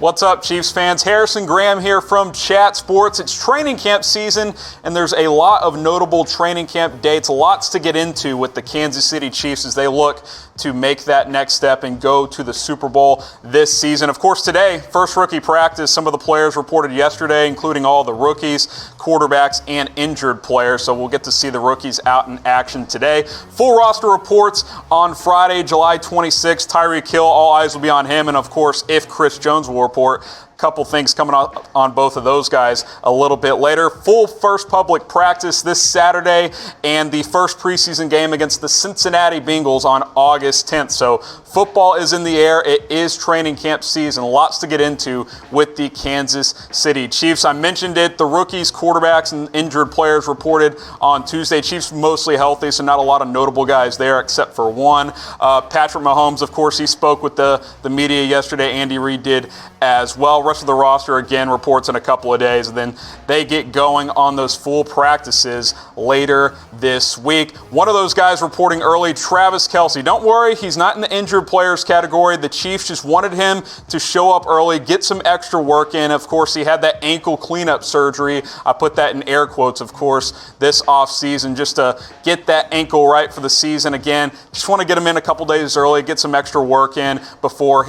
What's up, Chiefs fans? Harrison Graham here from Chat Sports. It's training camp season, and there's a lot of notable training camp dates, lots to get into with the Kansas City Chiefs as they look to make that next step and go to the Super Bowl this season. Of course, today, first rookie practice. Some of the players reported yesterday, including all the rookies, quarterbacks, and injured players. So we'll get to see the rookies out in action today. Full roster reports on Friday, July 26th. Tyreek Hill, all eyes will be on him. And of course, if Chris Jones will report, couple things coming on both of those guys a little bit later. Full first public practice this Saturday and the first preseason game against the Cincinnati Bengals on August 10th. So football is in the air. It is training camp season. Lots to get into with the Kansas City Chiefs. I mentioned it. The rookies, quarterbacks, and injured players reported on Tuesday. Chiefs mostly healthy, so not a lot of notable guys there except for one. Patrick Mahomes, of course, he spoke with the media yesterday. Andy Reid did as well. Rest of the roster, again, reports in a couple of days, and then they get going on those full practices later this week. One of those guys reporting early, Travis Kelce. Don't worry, he's not in the injured players category. The Chiefs just wanted him to show up early, get some extra work in. Of course, he had that ankle cleanup surgery. I put that in air quotes, of course, this offseason just to get that ankle right for the season. Again, just want to get him in a couple days early, get some extra work in before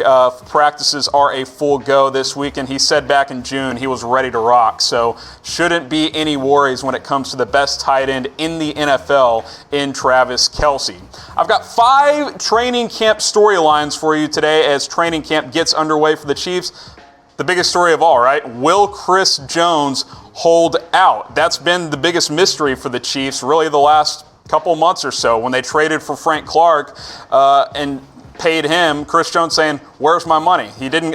practices are a full go this week. And he said back in June he was ready to rock. So shouldn't be any worries when it comes to the best tight end in the NFL in Travis Kelce. I've got 5 training camp storylines for you today as training camp gets underway for the Chiefs. The biggest story of all, right? Will Chris Jones hold out? That's been the biggest mystery for the Chiefs really the last couple months or so when they traded for Frank Clark and paid him. Chris Jones saying, where's my money? He didn't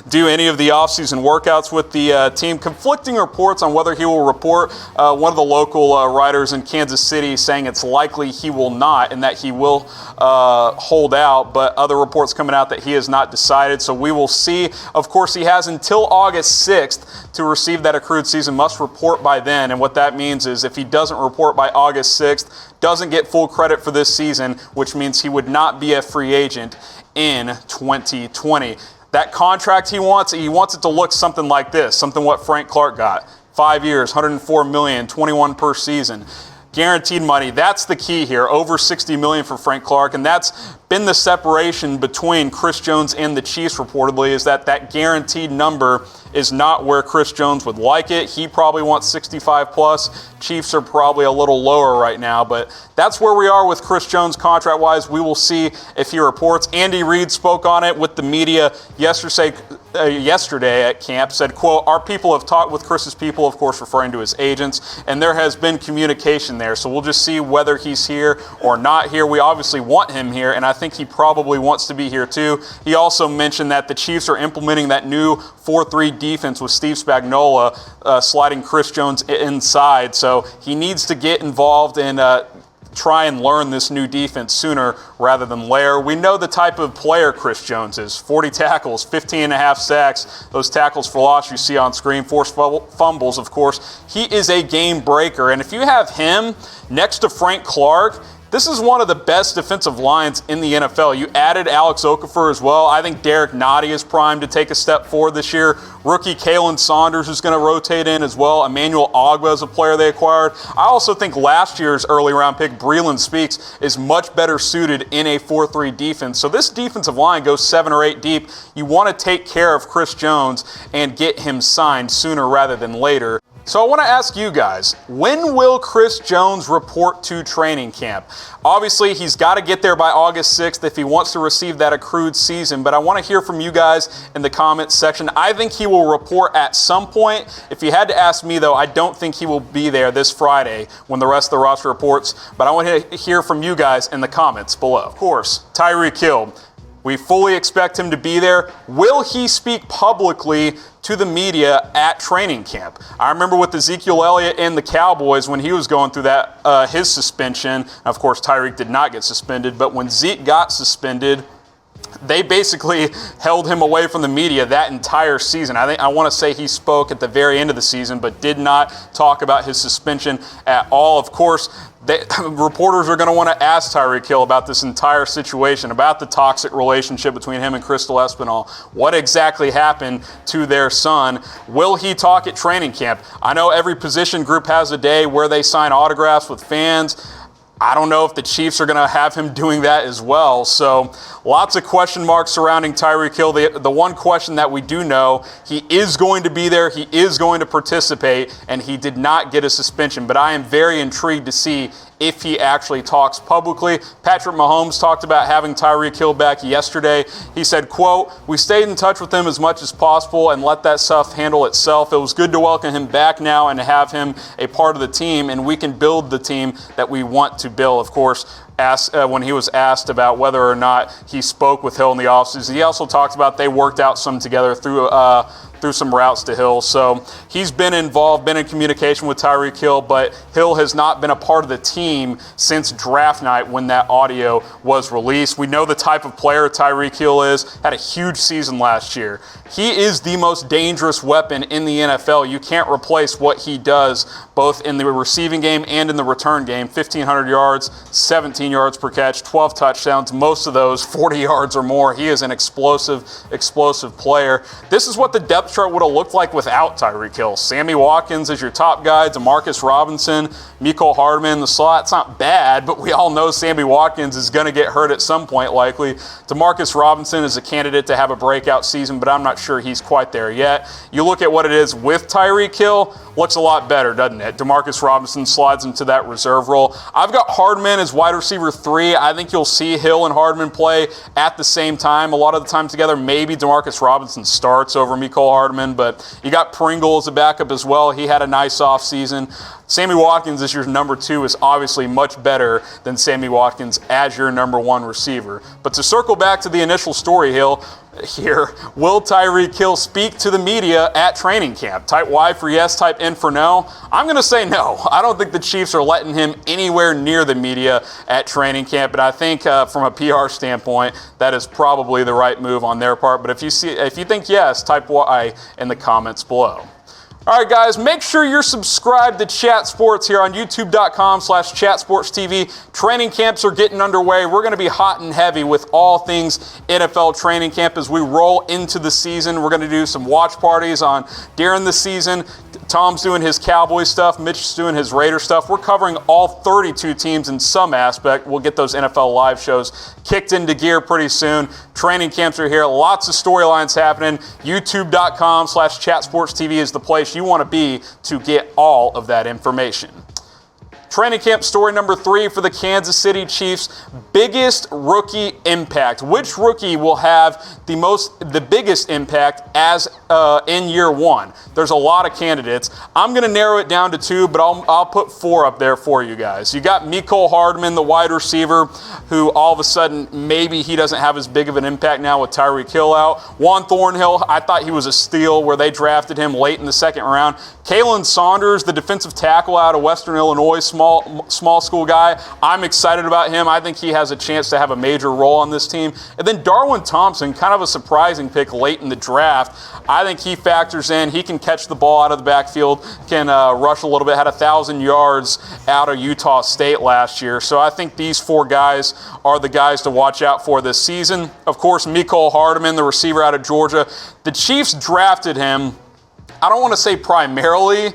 do any of the offseason workouts with the team. Conflicting reports on whether he will report. One of the local writers in Kansas City saying it's likely he will not and that he will hold out, but other reports coming out that he has not decided. So we will see. Of course, he has until August 6th to receive that accrued season, must report by then. And what that means is if he doesn't report by August 6th, doesn't get full credit for this season, which means he would not be a free agent in 2020. That contract he wants it to look something like this, something what Frank Clark got. 5 years, $104 million, 21 per season. Guaranteed money, that's the key here. Over $60 million for Frank Clark, and that's been the separation between Chris Jones and the Chiefs reportedly, is that guaranteed number is not where Chris Jones would like it. He probably wants 65 plus. Chiefs are probably a little lower right now, but that's where we are with Chris Jones contract-wise. We will see if he reports. Andy Reid spoke on it with the media yesterday at camp, said, quote, our people have talked with Chris's people, of course referring to his agents, and there has been communication there. So we'll just see whether he's here or not here. We obviously want him here, and I think he probably wants to be here too. He also mentioned that the Chiefs are implementing that new 4-3 defense with Steve Spagnuolo sliding Chris Jones inside. So he needs to get involved and try and learn this new defense sooner rather than later. We know the type of player Chris Jones is. 40 tackles, 15.5 sacks. Those tackles for loss you see on screen, forced fumbles, of course. He is a game breaker. And if you have him next to Frank Clark, this is one of the best defensive lines in the NFL. You added Alex Okafor as well. I think Derek Nottie is primed to take a step forward this year. Rookie Khalen Saunders is going to rotate in as well. Emmanuel Ogbah is a player they acquired. I also think last year's early round pick, Breeland Speaks, is much better suited in a 4-3 defense. So this defensive line goes 7 or 8 deep. You want to take care of Chris Jones and get him signed sooner rather than later. So I want to ask you guys, when will Chris Jones report to training camp? Obviously, he's got to get there by August 6th if he wants to receive that accrued season, but I want to hear from you guys in the comments section. I think he will report at some point. If you had to ask me, though, I don't think he will be there this Friday when the rest of the roster reports, but I want to hear from you guys in the comments below. Of course, Tyreek Hill. We fully expect him to be there. Will he speak publicly to the media at training camp? I remember with Ezekiel Elliott and the Cowboys when he was going through that his suspension. Of course, Tyreek did not get suspended, but when Zeke got suspended, they basically held him away from the media that entire season. I want to say he spoke at the very end of the season, but did not talk about his suspension at all. Of course, reporters are going to want to ask Tyreek Hill about this entire situation, about the toxic relationship between him and Crystal Espinal. What exactly happened to their son? Will he talk at training camp? I know every position group has a day where they sign autographs with fans. I don't know if the Chiefs are going to have him doing that as well. So lots of question marks surrounding Tyreek Hill. The one question that we do know, he is going to be there, he is going to participate, and he did not get a suspension. But I am very intrigued to see if he actually talks publicly. Patrick Mahomes talked about having Tyreek Hill back yesterday. He said, quote, "We stayed in touch with him as much as possible and let that stuff handle itself. It was good to welcome him back now and have him a part of the team, and we can build the team that we want to build." Of course, when he was asked about whether or not he spoke with Hill in the offseason, he also talked about they worked out some together through some routes to Hill. So he's been involved, been in communication with Tyreek Hill, but Hill has not been a part of the team since draft night when that audio was released. We know the type of player Tyreek Hill is, had a huge season last year. He is the most dangerous weapon in the NFL. You can't replace what he does both in the receiving game and in the return game. 1,500 yards, 17 yards per catch, 12 touchdowns, most of those 40 yards or more. He is an explosive player. This is what the depth chart would have looked like without Tyreek Hill. Sammy Watkins is your top guy, Demarcus Robinson, Mecole Hardman, the slot. It's not bad, but we all know Sammy Watkins is going to get hurt at some point likely. Demarcus Robinson is a candidate to have a breakout season, but I'm not sure he's quite there yet. You look at what it is with Tyreek Hill, looks a lot better, doesn't it? Demarcus Robinson slides into that reserve role. I've got Hardman as wide receiver 3. I think you'll see Hill and Hardman play at the same time. A lot of the time together, maybe Demarcus Robinson starts over Mecole Hardman, but you got Pringle as a backup as well. He had a nice offseason. Sammy Watkins as your number 2 is obviously much better than Sammy Watkins as your number 1 receiver. But to circle back to the initial story, Hill, here, will Tyreek Hill speak to the media at training camp? Type Y for yes, type N for no. I'm going to say no. I don't think the Chiefs are letting him anywhere near the media at training camp, and I think from a PR standpoint, that is probably the right move on their part. But if you think yes, type Y in the comments below. All right, guys, make sure you're subscribed to Chat Sports here on youtube.com/chatsportstv. Training camps are getting underway. We're going to be hot and heavy with all things NFL training camp as we roll into the season. We're going to do some watch parties during the season. Tom's doing his Cowboy stuff. Mitch's doing his Raider stuff. We're covering all 32 teams in some aspect. We'll get those NFL live shows kicked into gear pretty soon. Training camps are here. Lots of storylines happening. youtube.com/chatsportstv is the place you want to be to get all of that information. Training camp story number 3 for the Kansas City Chiefs. Biggest rookie impact. Which rookie will have the biggest impact as in year 1? There's a lot of candidates. I'm going to narrow it down to 2, but I'll put 4 up there for you guys. You got Mecole Hardman, the wide receiver, who all of a sudden maybe he doesn't have as big of an impact now with Tyreek Hill out. Juan Thornhill, I thought he was a steal where they drafted him late in the 2nd round. Khalen Saunders, the defensive tackle out of Western Illinois, small school guy. I'm excited about him. I think he has a chance to have a major role on this team. And then Darwin Thompson, kind of a surprising pick late in the draft. I think he factors in. He can catch the ball out of the backfield, can rush a little bit, had 1,000 yards out of Utah State last year. So I think these 4 guys are the guys to watch out for this season. Of course, Mecole Hardman, the receiver out of Georgia. The Chiefs drafted him, I don't want to say primarily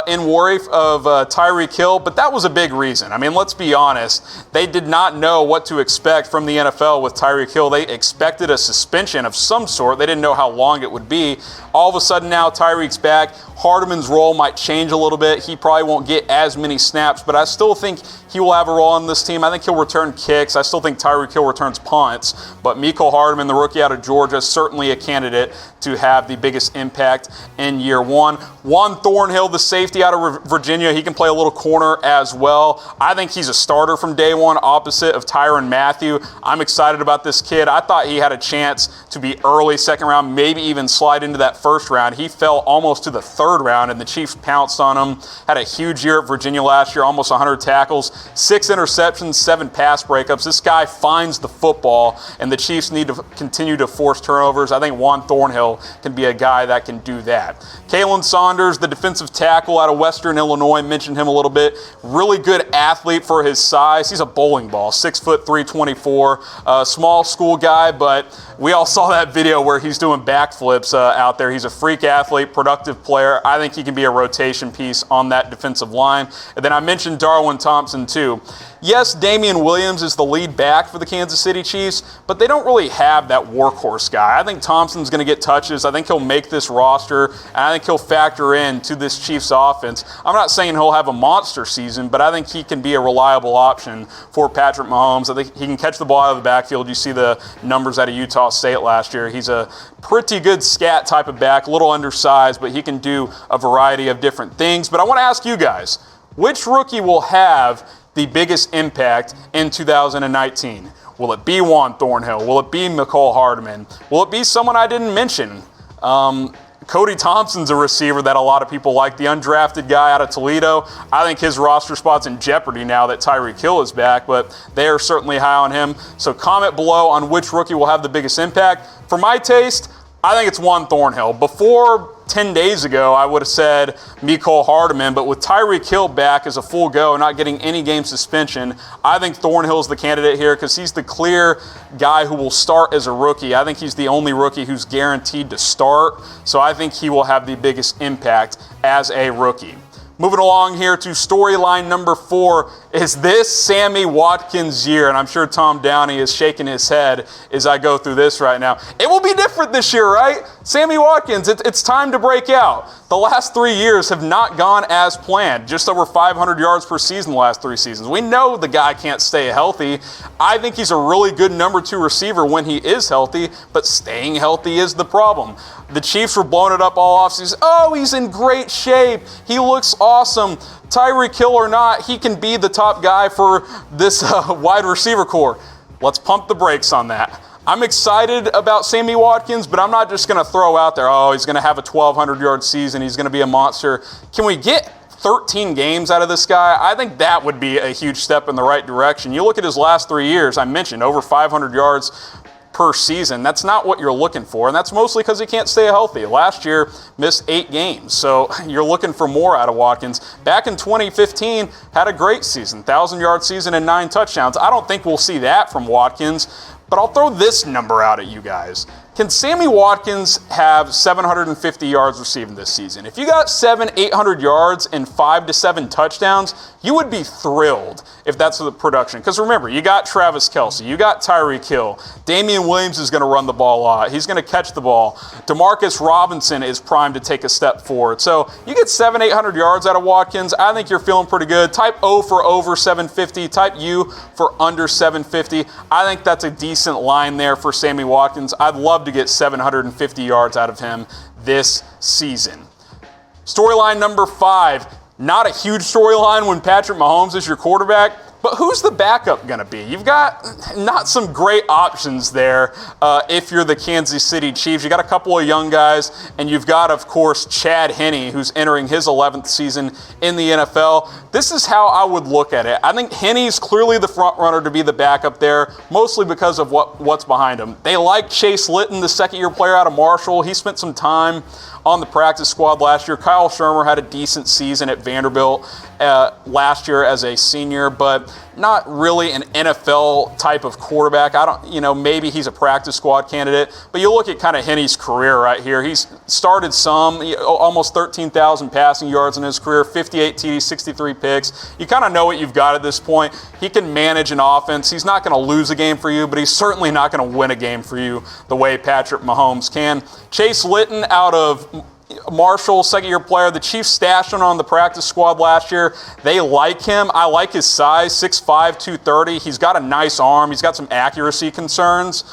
in worry of Tyreek Hill, but that was a big reason. I mean, let's be honest. They did not know what to expect from the NFL with Tyreek Hill. They expected a suspension of some sort. They didn't know how long it would be. All of a sudden now Tyreek's back. Hardman's role might change a little bit. He probably won't get as many snaps, but I still think he will have a role on this team. I think he'll return kicks. I still think Tyreek Hill returns punts, but Mecole Hardman, the rookie out of Georgia, certainly a candidate to have the biggest impact in year one. Juan Thornhill, the safety out of Virginia, he can play a little corner as well. I think he's a starter from day one, opposite of Tyrann Mathieu. I'm excited about this kid. I thought he had a chance to be early second round, maybe even slide into that first round. He fell almost to the third round, and the Chiefs pounced on him. Had a huge year at Virginia last year, almost 100 tackles, 6 interceptions, 7 pass breakups. This guy finds the football, and the Chiefs need to continue to force turnovers. I think Juan Thornhill can be a guy that can do that. Khalen Saunders, the defensive tackle out of Western Illinois, mentioned him a little bit. Really good athlete for his size. He's a bowling ball, 6 foot 324. Small school guy, but we all saw that video where he's doing backflips out there. He's a freak athlete, productive player. I think he can be a rotation piece on that defensive line. And then I mentioned Darwin Thompson too. Yes, Damian Williams is the lead back for the Kansas City Chiefs, but they don't really have that workhorse guy. I think Thompson's going to get touches. I think he'll make this roster, and I think he'll factor in to this Chiefs offense. I'm not saying he'll have a monster season, but I think he can be a reliable option for Patrick Mahomes. I think he can catch the ball out of the backfield. You see the numbers out of Utah State last year. He's a pretty good scat type of back, a little undersized, but he can do a variety of different things. But I want to ask you guys, which rookie will have the biggest impact in 2019? Will it be Juan Thornhill? Will it be Mecole Hardman? Will it be someone I didn't mention? Cody Thompson's a receiver that a lot of people like, the undrafted guy out of Toledo. I think his roster spot's in jeopardy now that Tyreek Hill is back, but they are certainly high on him. So comment below on which rookie will have the biggest impact. For my taste, I think it's Juan Thornhill. Before 10 days ago, I would have said Mecole Hardman, but with Tyreek Hill back as a full go, not getting any game suspension, I think Thornhill's the candidate here because he's the clear guy who will start as a rookie. I think he's the only rookie who's guaranteed to start, so I think he will have the biggest impact as a rookie. Moving along here to storyline number 4. Is this Sammy Watkins' year? And I'm sure Tom Downey is shaking his head as I go through this right now. It will be different this year, right? Sammy Watkins, it's time to break out. The last 3 years have not gone as planned. Just over 500 yards per season the last 3 seasons. We know the guy can't stay healthy. I think he's a really good number 2 receiver when he is healthy, but staying healthy is the problem. The Chiefs were blowing it up all offseason. Oh, he's in great shape. He looks awesome. Tyreek Hill or not, he can be the top guy for this wide receiver core. Let's pump the brakes on that. I'm excited about Sammy Watkins, but I'm not just going to throw out there, oh, he's going to have a 1,200-yard season. He's going to be a monster. Can we get 13 games out of this guy? I think that would be a huge step in the right direction. You look at his last 3 years, I mentioned over 500 yards per season. That's not what you're looking for, and that's mostly because he can't stay healthy. Last year, missed 8 games, so you're looking for more out of Watkins. Back in 2015, had a great season, 1,000-yard season and 9 touchdowns. I don't think we'll see that from Watkins, but I'll throw this number out at you guys. Can Sammy Watkins have 750 yards receiving this season? If you got 800 yards and 5 to 7 touchdowns, you would be thrilled if that's the production. Because remember, you got Travis Kelce, you got Tyreek Hill. Damian Williams is going to run the ball a lot. He's going to catch the ball. Demarcus Robinson is primed to take a step forward. So you get 800 yards out of Watkins, I think you're feeling pretty good. Type O for over 750, type U for under 750. I think that's a decent line there for Sammy Watkins. I'd love to get 750 yards out of him this season. Storyline number 5. Not a huge storyline when Patrick Mahomes is your quarterback, but who's the backup going to be? You've got not some great options there if you're the Kansas City Chiefs. You got a couple of young guys, and you've got, of course, Chad Henne, who's entering his 11th season in the NFL. This is how I would look at it. I think Henne's clearly the front runner to be the backup there, mostly because of what's behind him. They like Chase Litton, the second-year player out of Marshall. He spent some time on the practice squad last year. Kyle Shurmur had a decent season at Vanderbilt last year as a senior, but not really an NFL type of quarterback. Maybe he's a practice squad candidate, but you look at kind of Henne's career right here. He's started almost 13,000 passing yards in his career, 58 TDs, 63 picks. You kind of know what you've got at this point. He can manage an offense. He's not going to lose a game for you, but he's certainly not going to win a game for you the way Patrick Mahomes can. Chase Litton out of Marshall, second-year player. The Chiefs stashed him on the practice squad last year. They like him. I like his size, 6'5", 230. He's got a nice arm. He's got some accuracy concerns.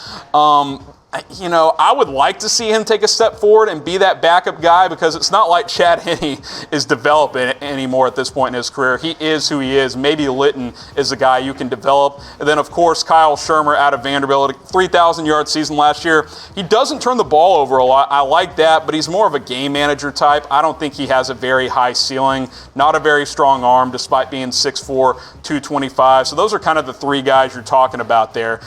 you know, I would like to see him take a step forward and be that backup guy, because it's not like Chad Henne is developing anymore at this point in his career. He is who he is. Maybe Litton is a guy you can develop. And then, of course, Kyle Shurmur out of Vanderbilt, a 3,000-yard season last year. He doesn't turn the ball over a lot. I like that, but he's more of a game manager type. I don't think he has a very high ceiling, not a very strong arm, despite being 6'4", 225. So those are kind of the three guys you're talking about there.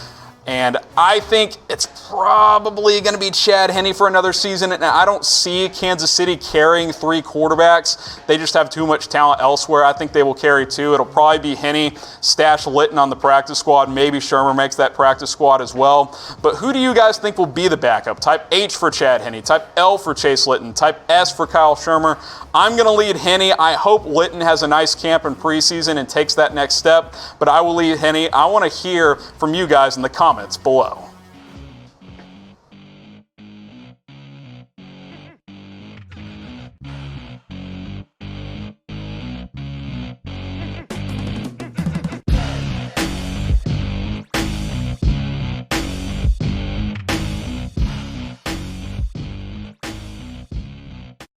And I think it's probably going to be Chad Henne for another season. And I don't see Kansas City carrying three quarterbacks. They just have too much talent elsewhere. I think they will carry two. It'll probably be Henne, stash Litton on the practice squad. Maybe Shurmur makes that practice squad as well. But who do you guys think will be the backup? Type H for Chad Henne, type L for Chase Litton, type S for Kyle Shurmur. I'm going to lead Henne. I hope Litton has a nice camp in preseason and takes that next step. But I will lead Henne. I want to hear from you guys in the comments below.